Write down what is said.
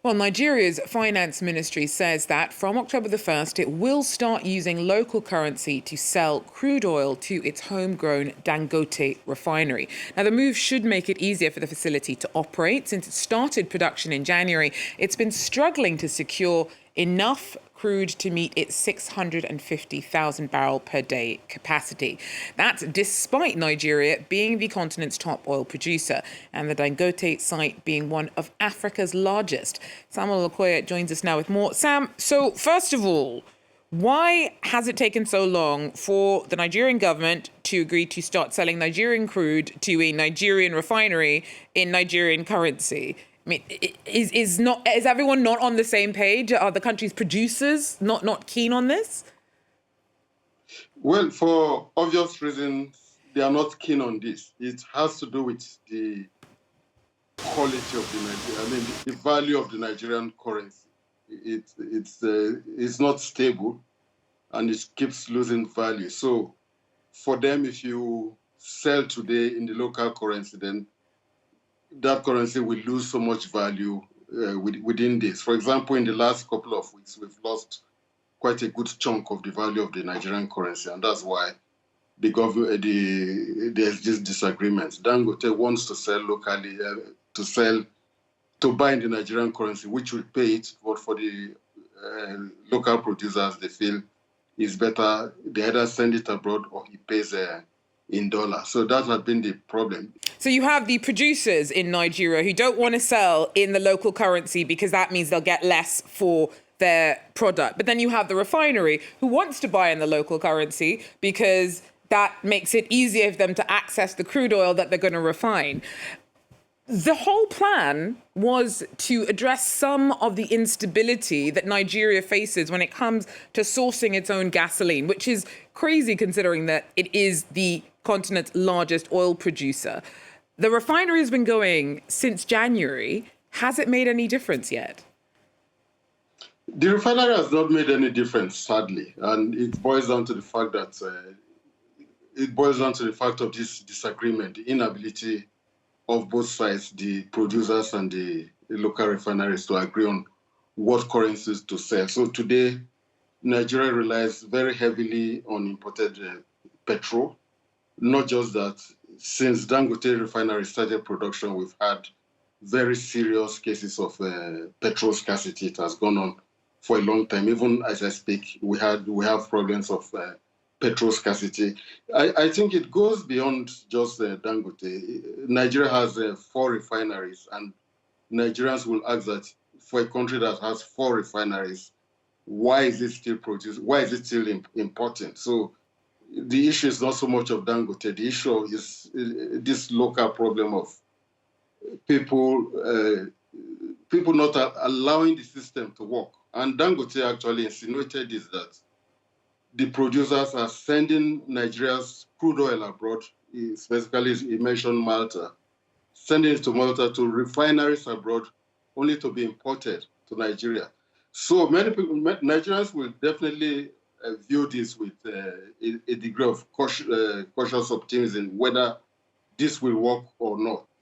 Well, Nigeria's finance ministry says that from October the 1st, it will start using local currency to sell crude oil to its homegrown Dangote refinery. Now, the move should make it easier for the facility to operate. Since it started production in January, it's been struggling to secure enough crude to meet its 650,000 barrel per day capacity. That's despite Nigeria being the continent's top oil producer and the Dangote site being one of Africa's largest. Samuel Okoye joins us now with more. Sam, so first of all, why has it taken so long for the Nigerian government to agree to start selling Nigerian crude to a Nigerian refinery in Nigerian currency? I mean, is everyone not on the same page? Are the country's producers not keen on this? Well, for obvious reasons, they are not keen on this. It has to do with the quality of the value of the Nigerian currency. It's not stable, and it keeps losing value. So, for them, if you sell today in the local currency, then that currency will lose so much value within this. For example, in the last couple of weeks, we've lost quite a good chunk of the value of the Nigerian currency, and that's why the government, there's this disagreement. Dangote wants to sell locally, to buy in the Nigerian currency, which will pay it, but for the local producers, they feel it's better they either send it abroad or he pays in dollars. So that has been the problem. So you have the producers in Nigeria who don't want to sell in the local currency because that means they'll get less for their product. But then you have the refinery who wants to buy in the local currency because that makes it easier for them to access the crude oil that they're going to refine. The whole plan was to address some of the instability that Nigeria faces when it comes to sourcing its own gasoline, which is crazy considering that it is the continent's largest oil producer. The refinery has been going since January. Has it made any difference yet? The refinery has not made any difference, sadly, and it boils down to the fact that of this disagreement, the inability of both sides, the producers and the local refineries, to agree on what currencies to sell. So today, Nigeria relies very heavily on imported petrol. Not just that, since Dangote refinery started production, we've had very serious cases of petrol scarcity. It has gone on for a long time. Even as I speak, we have problems of petrol scarcity. I think it goes beyond just Dangote. Nigeria has 4 refineries, and Nigerians will ask that for a country that has 4 refineries, why is it still produced? Why is it still important? So the issue is not so much of Dangote. The issue is this local problem of people not allowing the system to work. And Dangote actually insinuated is that the producers are sending Nigeria's crude oil abroad, specifically he mentioned Malta, sending it to Malta to refineries abroad only to be imported to Nigeria. So many people, Nigerians will definitely view this with a degree of cautious optimism, whether this will work or not.